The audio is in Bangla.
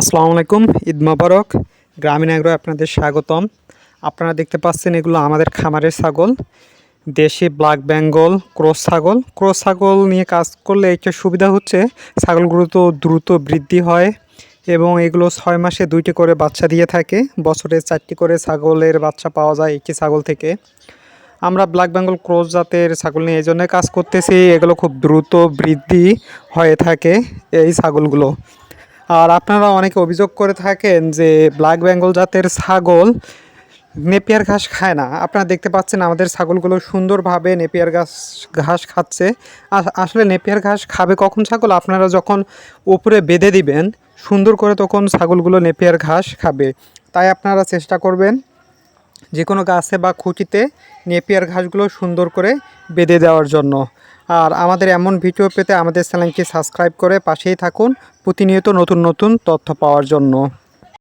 আসসালামু আলাইকুম। ঈদ মোবারক। গ্রামীণ এগ্রো আপনাদের স্বাগতম। আপনারা দেখতে পাচ্ছেন এগুলো আমাদের খামারের ছাগল, দেশি ব্ল্যাক বেঙ্গল ক্রস ছাগল নিয়ে কাজ করলে একটা সুবিধা হচ্ছে ছাগলগুলো তো দ্রুত বৃদ্ধি হয় এবং এগুলো 6 মাসে 2টি করে বাচ্চা দিয়ে থাকে। বছরে 4টি করে ছাগলের বাচ্চা পাওয়া যায় একটি ছাগল থেকে। আমরা ব্ল্যাক বেঙ্গল ক্রস জাতের ছাগল নিয়ে এই জন্য কাজ করতেছি, এগুলো খুব দ্রুত বৃদ্ধি হয়ে থাকে এই ছাগলগুলো। আর আপনারা অনেকে অভিযোগ করে থাকেন যে ব্ল্যাক বেঙ্গল জাতের ছাগল নেপিয়ার ঘাস খায় না। আপনারা দেখতে পাচ্ছেন আমাদের ছাগলগুলো সুন্দরভাবে নেপিয়ার ঘাস খাচ্ছে। আসলে নেপিয়ার ঘাস খাবে কখন ছাগল? আপনারা যখন উপরে বেঁধে দিবেন সুন্দর করে, তখন ছাগলগুলো নেপিয়ার ঘাস খাবে। তাই আপনারা চেষ্টা করবেন যে কোনো গাছে বা খুঁটিতে নেপিয়ার ঘাসগুলো সুন্দর করে বেঁধে দেওয়ার জন্য। আর আমাদের এমন ভিডিও পেতে আমাদের চ্যানেলটি সাবস্ক্রাইব করে পাশেই থাকুন প্রতিনিয়ত নতুন নতুন তথ্য পাওয়ার জন্য।